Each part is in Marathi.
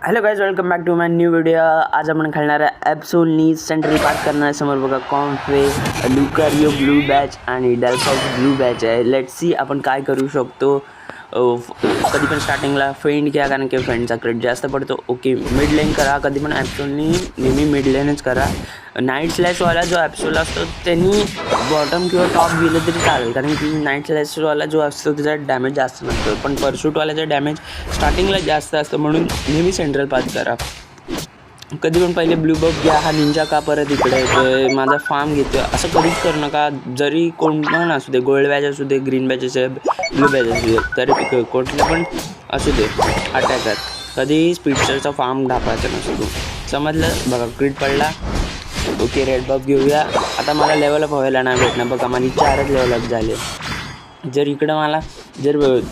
Hello guys, welcome back to my new video. आज आपण खेळणार आहे ॲब्सोल्युटली सेंट्रल पार्ट करणार. समोर बघा कॉम्फे, लुकारियो ब्लू बॅच आणि डेल्फॉक्स ब्लू बॅच आहे. लेट्स सी आपण काय करू शकतो. कधी पण स्टार्टिंगला फेंड घ्या, कारण की फेंडचा क्रेट जास्त पडतो. ओके, मिड लेन करा. कधी पण ॲब्सोल्युटली नेहमी मिड लेनच करा. नाईट स्लॅशवाला जो ॲब्सोल असतो त्यांनी बॉटम किंवा टॉप गेलं तरी चालेल, कारण की नाईट स्लॅशवाला जो असतो त्याचा डॅमेज जास्त नसतो, पण परशूटवाल्याचा डॅमेज स्टार्टिंगला जास्त असतं. म्हणून नेहमी सेंट्रल पाथ करा. कधी पण पहिले ब्लू बफ घ्या. हा निंजा का परत इकडे येतोय, माझा फार्म घेतोय, असं कधीच करू नका. जरी कोण पण असू दे, गोल्ड बॅच असू दे, ग्रीन बॅच असू दे, ब्लू बॅच असू दे, तरी कुठले पण असू दे अटॅकर, कधी स्पीडस्टरचा फार्म ढापायचा नसतो. समजलं? बघा क्रिट पडला. ओके, रेड बफ घेऊया. आता मला लेवलअप व्हायला नाही भेटणार. बघा माझी 4च लेवलअप झाले. जर इकडं मला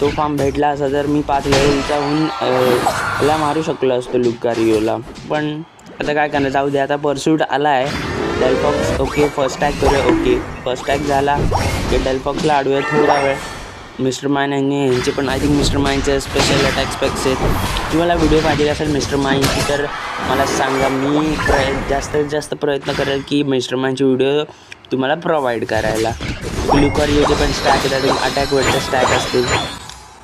तो फार्म भेटला असता तर मी 5 लेवलचा होऊन ला मारू शकलो असतो लुकारियोला. पण आता काय करणार, जाऊ दे. आता परसूट आला आहे डेल्फॉक्स. ओके, फर्स्ट टॅग करूया. ओके, फर्स्ट टॅग झाला की डेल्फॉक्सला अडूया थोडा वेळ. मिस्टर माइन यांचे पण आय थिंक मिस्टर माइनचे स्पेशल अटॅक स्पेक्स आहेत. तुम्हाला व्हिडिओ पाहिजे असेल मिस्टर माइनची तर मला सांगा. मी जास्तीत जास्त प्रयत्न करेल की मिस्टर माइनची व्हिडिओ तुम्हाला प्रोव्हाइड करायला. लुकारियोचे पण स्टॅक येतात, अटॅक वेटचे स्टॅक असतील.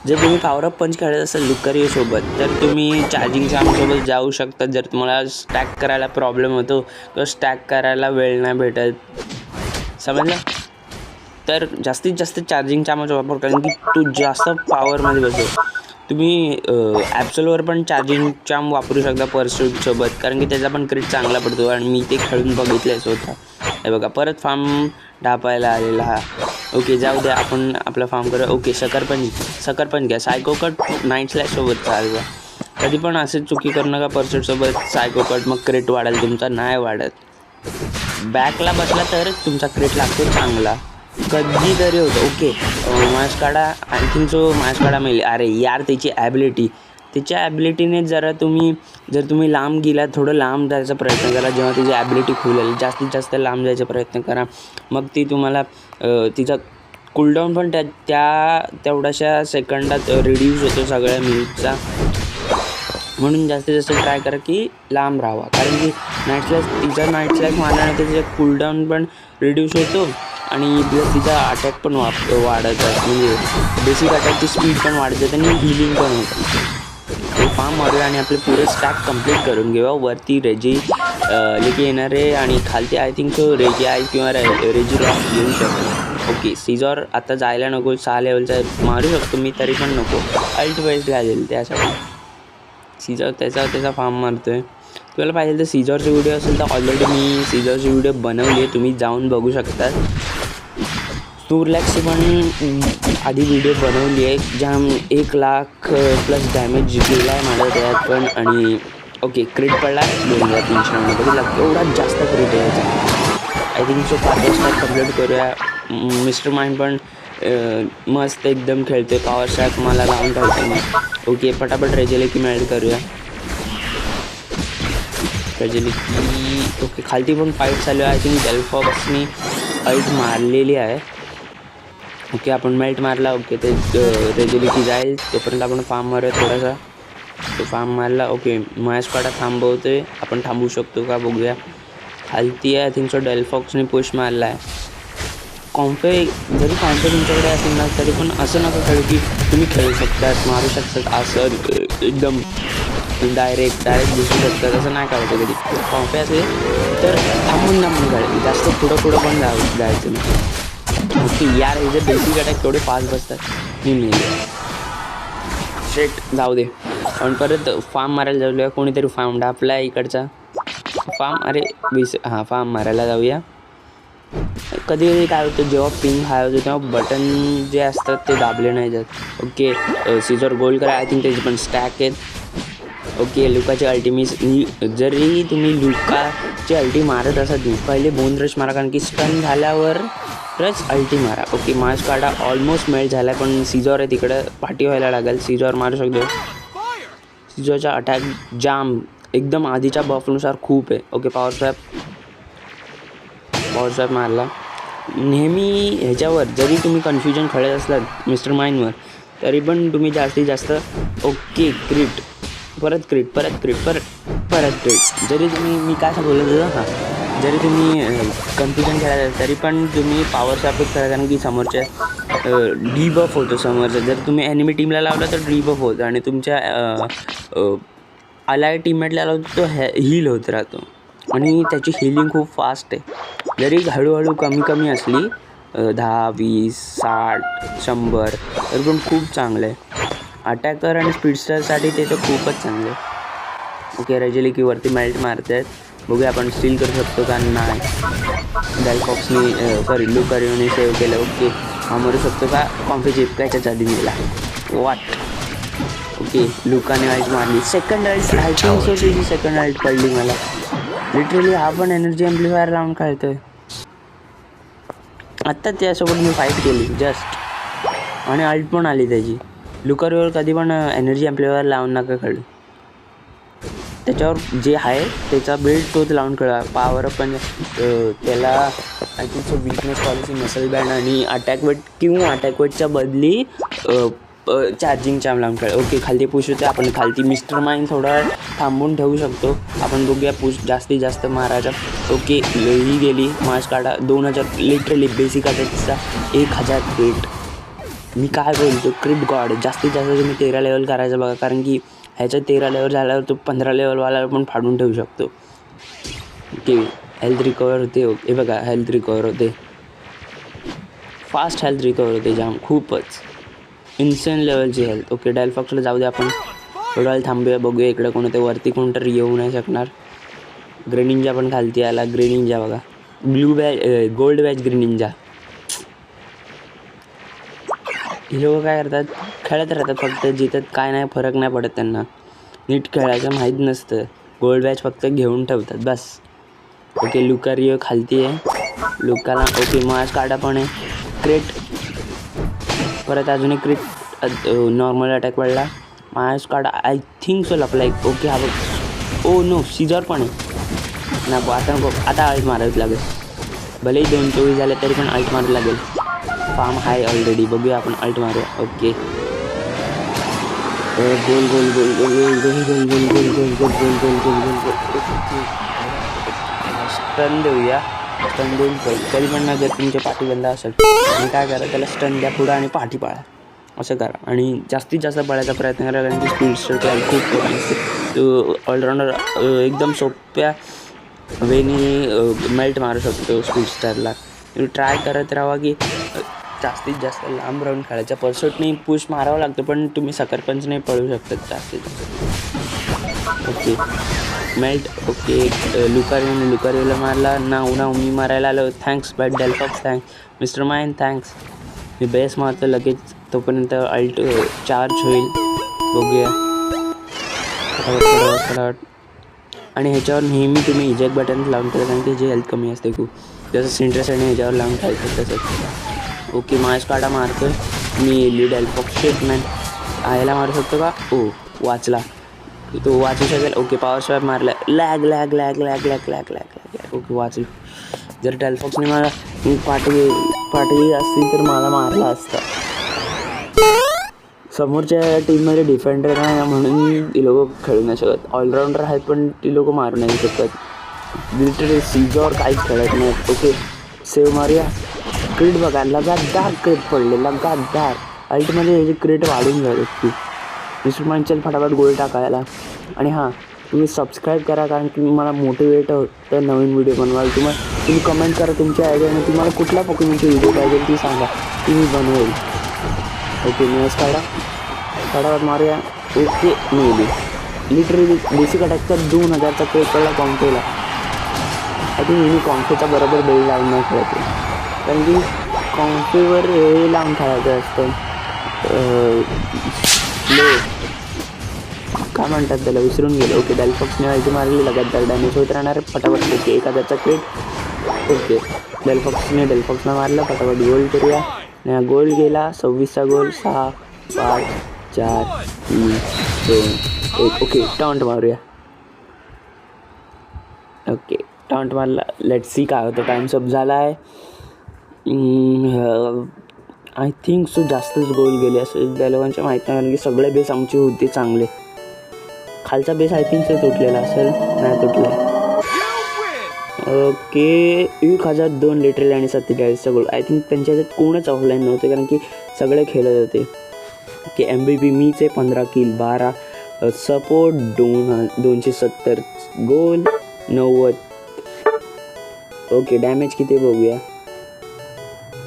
जर तुम्ही पॉवर अप पंच खेळत असाल लुकारियोसोबत तर तुम्ही चार्जिंग चार्मसोबत जाऊ शकता. जर तुम्हाला स्टॅक करायला प्रॉब्लेम होतो किंवा स्टॅक करायला वेळ नाही भेटत, समजलं, तर जास्तीत जास्त चार्जिंग चार्मचा वापर, कारण की तो जास्त पॉवरमध्ये बसतो. तुम्ही ॲप्सलवर पण चार्जिंग चार्म वापरू शकता परसूटसोबत, कारण की त्याचा पण क्रिट चांगला पडतो आणि मी ते खेळून बघितलं आहे स्वतः. हे बघा परत फार्म ढापायला आलेला हा. ओके, जाऊ द्या, आपण आपला फार्म करूया. ओके, सकर पण घ्या. सायकोकट नाईट स्लॅशसोबत चालवा. कधी पण असेच चुकी करू नका परसूटसोबत सायकोकट, मग क्रेट वाढेल तुमचा, नाही वाढत. बॅकला बसला तरच तुमचा क्रेट लागतो चांगला, कधीतरी होतं. ओके, मास्काडा आय थिंक सो मास्काडा मिळेल. अरे यार, त्याच्या ॲबिलिटीने जर तुम्ही लांब गेला, थोडं लांब जायचा प्रयत्न करा. जेव्हा तिची ॲबिलिटी खुलेल जास्तीत जास्त लांब जायचा प्रयत्न करा. मग ती तुम्हाला तिचा कूलडाऊन पण तेवढ्याशा सेकंदात रिड्यूस होतो सगळ्या मिनिटचा. म्हणून जास्तीत जास्त ट्राय करा की लांब राहावा, कारण की नाईट स्लॅश मारल्यानंतर तिचा कूलडाऊन पण रिड्यूस होतो आणि प्लस तिचा अटॅक पण वाढत आहे. म्हणजे बेसिक अटॅकची स्पीड पण वाढते आणि हिलिंग पण होतं. ते फार्म मारूया आणि आपले पुरे स्टॅक कंप्लीट करून घेऊया. वरती रेजी लेकी येणार आहे आणि खालती आय थिंक सो रेजी आहे किंवा रेजी रॉक येऊ शकतो. ओके, सीझॉर आता जायला नको. 6 लेवलचा मारू शकतो मी, तरी पण नको. अल्ट वेस्ट घालेल त्यासाठी. सीझॉर त्याचा फार्म मारतोय. तुम्हाला पाहिजे तर सीझॉरची व्हिडिओ असेल तर ऑलरेडी मी सीझॉरची व्हिडिओ बनवली आहे, तुम्ही जाऊन बघू शकता. स्नूरलॅक्सची पण आधी व्हिडिओ बनवली आहे, ज्या 1 लाख प्लस डॅमेज गेला आहे मला त्यात पण. आणि ओके, क्रिट पडला 2300 एवढा जास्त क्रिट आहे. I think so 5 stack complete करूया. मिस्टर माइंड पण मस्त एकदम खेळते. पॉवर स्टॅक मला लावून ठेवतो मग. ओके, पटापट रेजेलिकी मेल्ट करूया. रेजेलिकी ओके, खालती पण फाईट चालू आहे. आय थिंक डेल्फॉक्सनी फाईट मारलेली आहे. ओके, आपण मेल्ट मारला. ओके, ते रेजेलिकी जाईल तोपर्यंत आपण फार्म मारूया थोडासा. तो फार्म मारला. ओके, मास्काडा थांबवतोय, आपण थांबवू शकतो का बघूया. खालती आहे आय थिंक सो डेल्फॉक्सने पुश मारला आहे. जरी कॉम्पे तुमच्याकडे असेल ना तरी पण असं नका खेळू की तुम्ही खेळू शकतात, मारू शकतात, असं एकदम डायरेक्ट दिसू शकतात, असं नाही करायचं. कधी कॉम्पे असेल तर थांबून खेळायचं, जास्त पुढं पण जायचं नाही. ओके यार, हे जे बेसिक अटॅक तेवढे फास्ट बसतात. मी शेट, जाऊ दे. पण परत फार्म मारायला जाऊया. कोणीतरी फार्म ढापला आहे इकडचा फार्म. अरे फार्म मारायला जाऊया. कधी काय होतं, जेव्हा पिंग हाय होतं तेव्हा बटन जे असतात ते दाबले नाही जात. ओके, सीझर गोल करा. आय थिंक त्याचे पण स्टॅक आहेत. ओके, लुकाची अल्टी जरी तुम्ही लुकाची अल्टी मारत असाल पहिले बोन रश मारा, कारण की स्टन झाल्यावरच अल्टी मारा. ओके, मास्काडा ऑलमोस्ट मेल्ट झाला, पण सीझॉर आहे तिकडं, पाठी व्हायला लागेल. सीझॉर मारू शकतो. सीझॉरचा अटॅक जाम एकदम आधीच्या बफनुसार खूप आहे. ओके, पॉवर स्वॅप मारला. नेहमी ह्याच्यावर जरी तुम्ही कन्फ्युजन खेळत असलात मिस्टर माइनवर, तरी पण तुम्ही जास्तीत जास्त ओके परत क्रिट परत क्रिट. जरी तुम्ही मी काय असं बोलत होतो हां, जरी तुम्ही कन्फ्युजन खेळायला तरी पण तुम्ही पॉवर शॉपच करा, कारण की समोरच्या डीबफ होतो समोरचा. जर तुम्ही एनिमी टीमला लावला तर डीबफ होतं आणि तुमच्या अलाय टीममेटला लावतो तो हील होत राहतो आणि त्याची हिलिंग खूप फास्ट आहे. जरी हळूहळू कमी असली 10, 20, 60, 100 तर पण खूप चांगलं आहे. अटॅकर आणि स्पीडस्टरसाठी ते तर खूपच चांगलं आहे. ओके, रेजेली की वरती मेल्ट मारत आहेत. बघूया आपण स्टील करू शकतो का नाही. डेलफॉक्सने सॉरी लुकारियोने सेव्ह केलं. ओके, हा मरू शकतो का. कॉम्फी चिपकायच्याच आधी गेला. वाट. ओके, लुकाने आईट मारली. सेकंड आईट आय थिंक सो त्याची सेकंड आईट पडली मला. लिटरली हा पण एनर्जी ॲम्प्लिफायर लावून खेळतोय. आत्ता त्यासोबत मी फाईट केली जस्ट आणि आल्ट पण आली त्याची. लुकारियोवर कधी पण एनर्जी ॲम्प्लिफायर लावून नका खेळू. त्याच्यावर जे आहे त्याचा बिल्ड तोच लावून खेळा. पॉवर पण त्याला I think so weakness policy, muscle band आणि अटॅक वेट किंवा अटॅक वेटच्या बदली चार्जिंग चाम लावून खेळा. ओके, खालती पुश होते. आपण खालती मिस्टर माइंड थोडा थांबून ठेवू शकतो. आपण बघूया पुश जास्तीत जास्त मारायचा. ओके, ही गेली. मार्च काढा. 2000 लिटरली बेसिक अटॅकचा 1000 क्रिट. मी काय बोलतो, क्रिट गॉड. जास्तीत जास्त तुम्ही 13 लेवल करायचं बघा, कारण की ह्याचं 13 लेवल झाल्यावर तो 15 लेवलवाला पण फाडून ठेवू शकतो. ओके, हेल्थ रिकवर होते. हे बघा, हेल्थ रिकवर होते. फास्ट हेल्थ रिकवर होते जाम, खूपच इन्सेन लेवलची हेल्थ. ओके, डेलफॉक्सला जाऊ दे. आपण थोडा वेळ थांबूया, बघूया इकडे कोणते वरती कोणतरी येऊ नाही शकणार. ग्रेनिंजा पण खालती आला. ग्रेनिंजा बघा, blue batch gold batch Greninja. ही लोक काय करतात, खेळत राहतात फक्त, जिथं काय नाही फरक नाही पडत त्यांना. नीट खेळायचं माहीत नसतं. गोल्ड बॅच फक्त घेऊन ठेवतात बस. ओके, लुकारियो खालती आहे. लुकाला ओके मार्च काढा पण आहे. क्रिट परत अजून एक क्रिट. नॉर्मल अटॅक पडला. मार्च काढा आय थिंक सो लपला एक. ओके, हा बघ. ओ नो, सीजर पण आहे ना. आता नको, आता आल्ट मारायला लागेल. भलेही 2-24 झाले तरी पण आल्ट मारायला लागेल. फार्म हाय ऑलरेडी. बघूया आपण आल्ट मारूया. ओके, गोल गोल गोल गोल गोल गोल गोल गोल गोल गोल गोल गोल गोल गोल गोल गोल. स्टन देऊया. स्टन देऊन तरी पण ना, जर तुमच्या पाठी बंद असेल आणि काय करा, त्याला स्टन द्या पुढं आणि पाठी पाळा. असं करा आणि जास्तीत जास्त पळायचा प्रयत्न करा, कारण की स्पीड खेळायला खूप कमी असते. तो ऑलराऊंडर एकदम सोप्या वेने मेल्ट मारू शकतो स्पीड स्टारला. ट्राय करत राहा की जास्तीत जास्त लांब राहून खेळायचा. परसोटने पुश मारावं लागतं, पण तुम्ही सकरपंचने पळू शकतात जास्तीत जास्त. Okay, melt. ओके, लुकारियोला मारला. नाव मी मारायला आलो. Thanks bat Delphox, thanks Mr Mime, thanks. मी बेस मारतो लगेच, तोपर्यंत अल्ट चार्ज होईल. बघूया फटाफट. आणि ह्याच्यावर नेहमी तुम्ही इजेक्ट बटन लावून ठेवा, कारण की जे हेल्थ कमी असते खूप. जसं सिंट्रेसने ह्याच्यावर लावून ठेवायचं तसंच. ओके, मार्च काढा मारतो मी. लीड डेलफॉक्स शेटमॅन याला मारू शकतो का. ओ, वाचला तो, वाचू शकेल. ओके, पॉवर स्वॅप मारला. Lag lag lag lag lag lag lag lag. Okay, वाचलं. जर डेलफॉक्सने मला पाठी असती तर मला मारला असता. समोरच्या टीममध्ये डिफेंडर नाही म्हणून ती लोक खेळू नाही शकत. ऑलराऊंडर आहेत पण ती लोक मारू नाही शकत. लिटरली सीजॉर काहीच खेळत नाहीत. Okay, save मारूया. क्रिट बघा, लगातार क्रिट पडले, लगातार. अल्टमध्ये ह्याची क्रिट वाढून जात की मिस्टर माइंडच्या फटाफट गोल टाकायला. आणि हां, तुम्ही सबस्क्राईब करा, कारण की मला मोटिवेट होतं नवीन व्हिडिओ बनवायला. तुम्ही कमेंट करा तुमच्या आयडियाने तुम्हाला कुठल्या पोकेमॉनची व्हिडिओ पाहिजे ती सांगा, ती मी बनवेल. ओके, मॅच काढा, फटाफट मारूया. ओके, मेली. लिटरली बेसिक अटॅकचा 2000चा क्रिट पडला कॉम्फेला. आय थिंक मी कॉम्फेचा बरोबर बेल्ट लावून नाही खेळते, कारण की कॉम्फेवर हे लावून खेळायचं असतं. काय म्हणतात त्याला, विसरून गेलो. ओके, डेलफॉक्सने आयटी मारली, लगातार डॅमेज होत राहणार फटाफट. ओके, 1000चा क्रिट. ओके, डेलफॉक्सने मारलं. फटाफट गोल करूया. गोल गेला. 26चा गोल. 6, 5, 4, 3, 2, 1. ओके, टॉन्ट मारूया. ओके, टॉन्ट मारला. लेट्स सी काय होतं. टाइम्स अप झाला आहे. आय थिंक सो जास्तच गोल गेले असेल. त्या लोकांच्या माहीत नाही, कारण की सगळे बेस आमचे होते चांगले. खालचा बेस आय थिंक तुटलेला असेल, नाही तुटला. ओके 1002 लिटरल आणि 47 गोल. आय थिंक त्यांच्या ह्याच्यात कोणच ऑफलाईन नव्हते कारण की सगळे खेळत होते. की MVP मीच आहे. 15 किल, 12 सपोर्ट, 270 गोल, 90. ओके डॅमेज किती बघूया.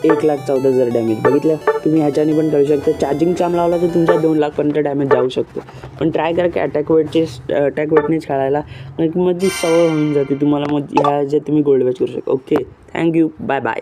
1,14,000 डॅमेज. बघितलं तुम्ही ह्याच्याने पण करू शकता. चार्जिंग चाम लावला तर तुमचा 2 लाखपर्यंत डॅमेज जाऊ शकतो. पण ट्राय करा की अटॅक वेटनेच खेळायला, मग ती सवय होऊन जाते तुम्हाला. मग ह्या जे तुम्ही गोल्ड बॅच करू शकता. Okay thank you, bye bye.